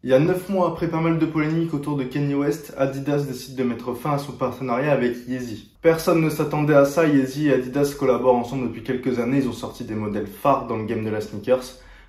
Il y a 9 mois, après pas mal de polémiques autour de Kanye West, Adidas décide de mettre fin à son partenariat avec Yeezy. Personne ne s'attendait à ça, Yeezy et Adidas collaborent ensemble depuis quelques années, ils ont sorti des modèles phares dans le game de la sneakers,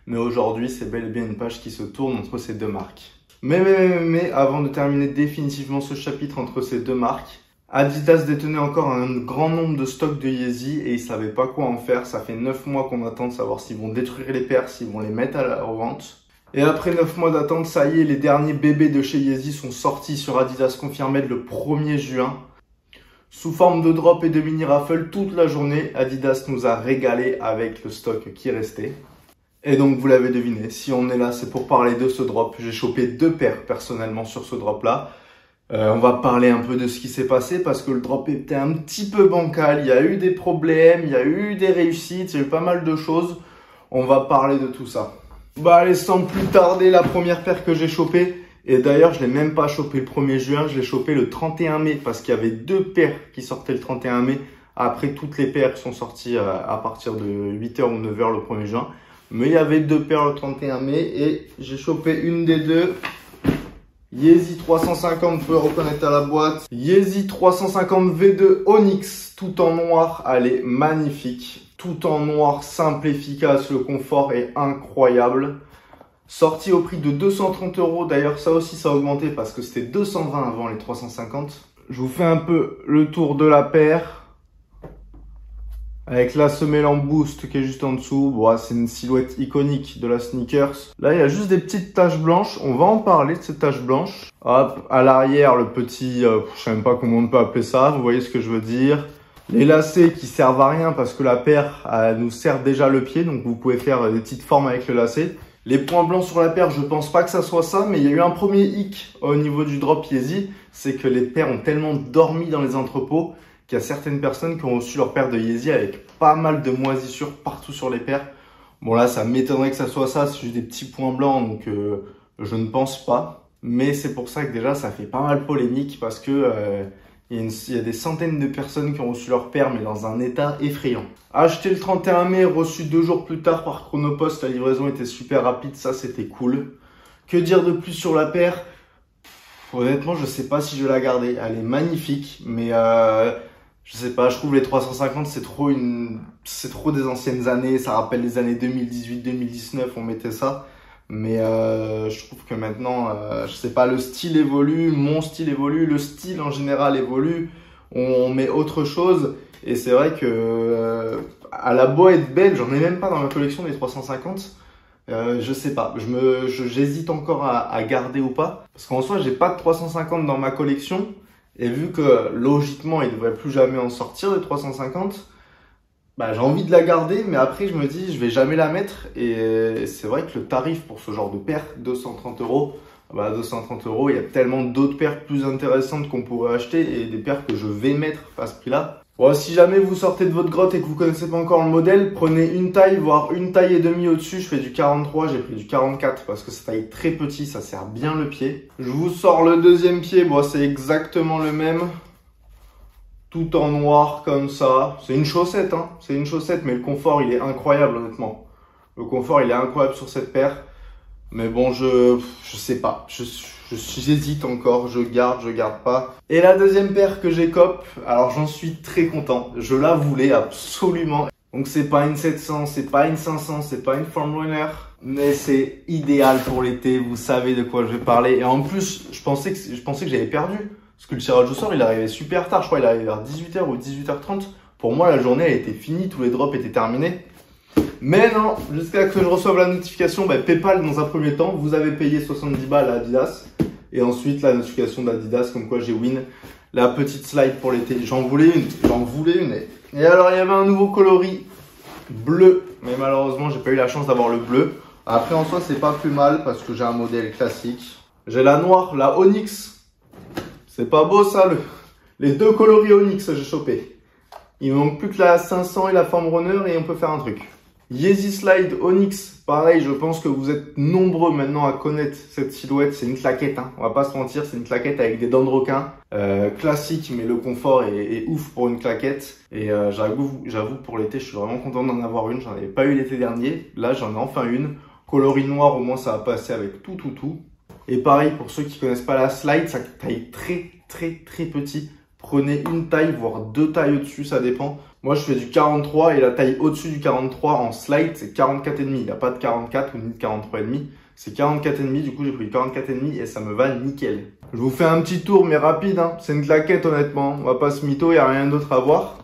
mais aujourd'hui c'est bel et bien une page qui se tourne entre ces deux marques. Mais avant de terminer définitivement ce chapitre entre ces deux marques, Adidas détenait encore un grand nombre de stocks de Yeezy et ils savaient pas quoi en faire. Ça fait 9 mois qu'on attend de savoir s'ils vont détruire les paires, s'ils vont les mettre à la revente. Et après 9 mois d'attente, ça y est, les derniers bébés de chez Yeezy sont sortis sur Adidas Confirmed le 1er juin. Sous forme de drop et de mini raffle toute la journée, Adidas nous a régalé avec le stock qui restait. Et donc vous l'avez deviné, si on est là, c'est pour parler de ce drop. J'ai chopé 2 paires personnellement sur ce drop là. On va parler un peu de ce qui s'est passé parce que le drop était un petit peu bancal. Il y a eu des problèmes, il y a eu des réussites, il y a eu pas mal de choses. On va parler de tout ça. Bah allez, sans plus tarder, la première paire que j'ai chopée, et d'ailleurs je l'ai même pas chopé le 1er juin, je l'ai chopé le 31 mai parce qu'il y avait 2 paires qui sortaient le 31 mai. Après, toutes les paires sont sorties à partir de 8h ou 9h le 1er juin. Mais il y avait 2 paires le 31 mai et j'ai chopé une des deux. Yeezy 350, vous pouvez reconnaître à la boîte. Yeezy 350 V2 Onyx, tout en noir, elle est magnifique. Tout en noir, simple, efficace, le confort est incroyable. Sorti au prix de 230 €, d'ailleurs ça aussi ça a augmenté parce que c'était 220 avant les 350. Je vous fais un peu le tour de la paire. Avec la semelle en boost qui est juste en dessous. Bon, c'est une silhouette iconique de la sneakers. Là, il y a juste des petites taches blanches. On va en parler de ces taches blanches. Hop, à l'arrière, le petit, je sais même pas comment on peut appeler ça. Vous voyez ce que je veux dire. Les lacets qui servent à rien parce que la paire nous sert déjà le pied. Donc, vous pouvez faire des petites formes avec le lacet. Les points blancs sur la paire, je pense pas que ça soit ça. Mais il y a eu un premier hic au niveau du drop Yeezy. C'est que les paires ont tellement dormi dans les entrepôts qu'il y a certaines personnes qui ont reçu leur paire de Yeezy avec pas mal de moisissures partout sur les paires. Bon là, ça m'étonnerait que ça soit ça, c'est juste des petits points blancs, donc je ne pense pas. Mais c'est pour ça que déjà, ça fait pas mal polémique parce que il y a des centaines de personnes qui ont reçu leur paire, mais dans un état effrayant. Acheté le 31 mai, reçu 2 jours plus tard par Chronopost, la livraison était super rapide, ça c'était cool. Que dire de plus sur la paire? Honnêtement, je sais pas si je vais la garder. Elle est magnifique, mais je sais pas, je trouve les 350 c'est trop des anciennes années, ça rappelle les années 2018-2019, on mettait ça. Mais je trouve que maintenant, je sais pas, le style évolue, mon style évolue, le style en général évolue, on met autre chose. Et c'est vrai que à la beau être belle, j'en ai même pas dans ma collection des 350. Je sais pas, j'hésite encore à garder ou pas. Parce qu'en soi, j'ai pas de 350 dans ma collection. Et vu que logiquement, il ne devrait plus jamais en sortir des 350, bah, j'ai envie de la garder, mais après je me dis je vais jamais la mettre. Et c'est vrai que le tarif pour ce genre de paire, 230 €, bah 230 €, il y a tellement d'autres paires plus intéressantes qu'on pourrait acheter et des paires que je vais mettre à ce prix-là. Bon, si jamais vous sortez de votre grotte et que vous connaissez pas encore le modèle, prenez une taille, voire une taille et demie au-dessus. Je fais du 43, j'ai pris du 44 parce que c'est taille très petit, ça sert bien le pied. Je vous sors le deuxième pied, bon, c'est exactement le même. Tout en noir comme ça. C'est une chaussette, hein. C'est une chaussette, mais le confort, il est incroyable, honnêtement. Le confort, il est incroyable sur cette paire. Mais bon, je sais pas. J'hésite encore, je garde pas. Et la deuxième paire que j'écope, alors j'en suis très content. Je la voulais absolument. Donc c'est pas une 700, c'est pas une 500, c'est pas une Foam Runner. Mais c'est idéal pour l'été, vous savez de quoi je vais parler. Et en plus, je pensais que j'avais perdu. Parce que le tirage au sort, il arrivait super tard. Je crois qu'il arrivait vers 18h ou 18h30. Pour moi, la journée, elle était finie. Tous les drops étaient terminés. Mais non, jusqu'à ce que je reçoive la notification, PayPal dans un premier temps, vous avez payé 70 balles à Adidas. Et ensuite, la notification d'Adidas, comme quoi j'ai win la petite slide pour l'été. J'en voulais une. Et alors, il y avait un nouveau coloris bleu. Mais malheureusement, j'ai pas eu la chance d'avoir le bleu. Après, en soi, c'est pas plus mal parce que j'ai un modèle classique. J'ai la noire, la Onyx. C'est pas beau ça, les 2 coloris Onyx j'ai chopé. Il me manque plus que la 500 et la Foam Runner et on peut faire un truc. Yeezy Slide Onyx, pareil, je pense que vous êtes nombreux maintenant à connaître cette silhouette. C'est une claquette, hein. On va pas se mentir, c'est une claquette avec des dents de requin. Classique, mais le confort est ouf pour une claquette. Et j'avoue, pour l'été, je suis vraiment content d'en avoir une. J'en avais pas eu l'été dernier. Là, j'en ai enfin une. Coloris noir, au moins ça va passer avec tout. Et pareil, pour ceux qui connaissent pas la slide, ça taille très petit. Prenez une taille, voire deux tailles au-dessus, ça dépend. Moi, je fais du 43 et la taille au-dessus du 43 en slide, c'est 44,5. Il n'y a pas de 44 ou ni de 43,5. C'est 44,5. Du coup, j'ai pris 44,5 et ça me va nickel. Je vous fais un petit tour, mais rapide. Hein. C'est une claquette, honnêtement. On va pas se mytho, il n'y a rien d'autre à voir.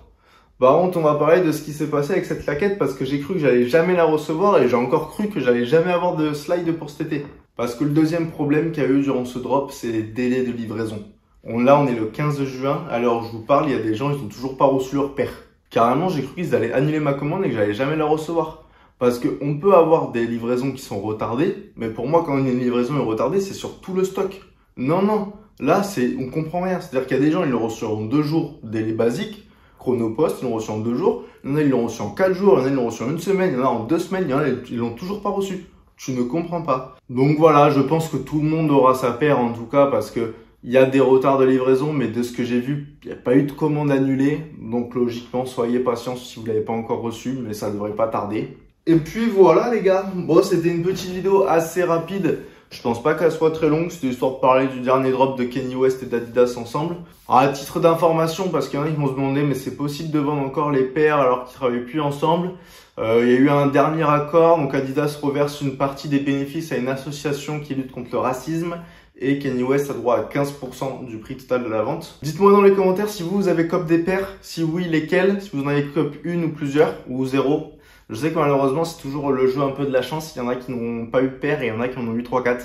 Par contre, on va parler de ce qui s'est passé avec cette claquette parce que j'ai cru que j'allais jamais la recevoir et j'ai encore cru que j'allais jamais avoir de slide pour cet été. Parce que le deuxième problème qu'il y a eu durant ce drop, c'est les délais de livraison. Là, on est le 15 juin. À l'heure où je vous parle, il y a des gens, ils ont toujours pas reçu leur paire. Carrément, j'ai cru qu'ils allaient annuler ma commande et que j'allais jamais la recevoir. Parce qu'on peut avoir des livraisons qui sont retardées, mais pour moi, quand une livraison est retardée, c'est sur tout le stock. Non. Là, on comprend rien. C'est-à-dire qu'il y a des gens, ils l'ont reçu en 2 jours, délai basique. Chronopost, ils l'ont reçu en 2 jours. Il y en a, ils l'ont reçu en 4 jours. Il y en a, ils l'ont reçu en 1 semaine. Il y en a en 2 semaines. Il y en a, ils l'ont toujours pas reçu. Tu ne comprends pas. Donc voilà, je pense que tout le monde aura sa paire en tout cas parce que il y a des retards de livraison, mais de ce que j'ai vu, il n'y a pas eu de commande annulée. Donc logiquement, soyez patients si vous ne l'avez pas encore reçu, mais ça ne devrait pas tarder. Et puis voilà les gars, bon c'était une petite vidéo assez rapide. Je pense pas qu'elle soit très longue, c'était histoire de parler du dernier drop de Kanye West et d'Adidas ensemble. Alors à titre d'information, parce qu'il y en a qui vont se demander, mais c'est possible de vendre encore les paires alors qu'ils travaillent plus ensemble. Il y a eu un dernier accord, donc Adidas reverse une partie des bénéfices à une association qui lutte contre le racisme. Et Kanye West a droit à 15% du prix total de la vente. Dites-moi dans les commentaires si vous avez cop des paires, si oui, lesquelles, si vous en avez cop une ou plusieurs, ou zéro. Je sais que malheureusement, c'est toujours le jeu un peu de la chance. Il y en a qui n'ont pas eu de paire et il y en a qui en ont eu 3-4.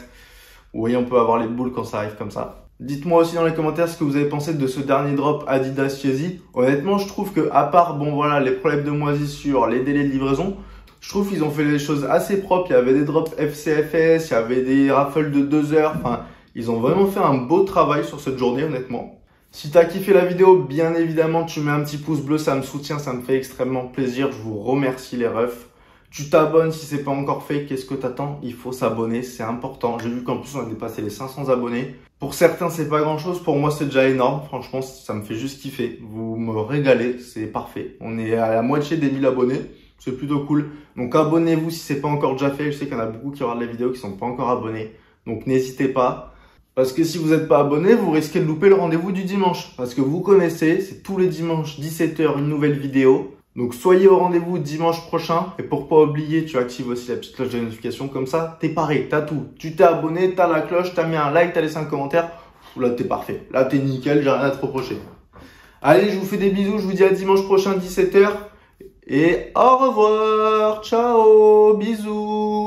Vous voyez, on peut avoir les boules quand ça arrive comme ça. Dites-moi aussi dans les commentaires ce que vous avez pensé de ce dernier drop Adidas Yeezy. Honnêtement, je trouve que à part, bon voilà, les problèmes de moisissure, les délais de livraison, je trouve qu'ils ont fait les choses assez propres. Il y avait des drops FCFS, il y avait des raffles de 2 heures, enfin... Ils ont vraiment fait un beau travail sur cette journée, honnêtement. Si tu as kiffé la vidéo, bien évidemment, tu mets un petit pouce bleu, ça me soutient, ça me fait extrêmement plaisir. Je vous remercie les refs. Tu t'abonnes si c'est pas encore fait. Qu'est-ce que t'attends? Il faut s'abonner, c'est important. J'ai vu qu'en plus, on a dépassé les 500 abonnés. Pour certains, c'est pas grand-chose. Pour moi, c'est déjà énorme. Franchement, ça me fait juste kiffer. Vous me régalez, c'est parfait. On est à la moitié des 1000 abonnés. C'est plutôt cool. Donc, abonnez-vous si c'est pas encore déjà fait. Je sais qu'il y en a beaucoup qui regardent la vidéo qui sont pas encore abonnés. Donc, n'hésitez pas. Parce que si vous n'êtes pas abonné, vous risquez de louper le rendez-vous du dimanche. Parce que vous connaissez, c'est tous les dimanches 17 h une nouvelle vidéo. Donc soyez au rendez-vous dimanche prochain. Et pour pas oublier, tu actives aussi la petite cloche de notification. Comme ça, t'es paré, t'as tout. Tu t'es abonné, t'as la cloche, t'as mis un like, t'as laissé un commentaire. Là, t'es parfait. Là, t'es nickel, j'ai rien à te reprocher. Allez, je vous fais des bisous. Je vous dis à dimanche prochain 17 h. Et au revoir. Ciao. Bisous.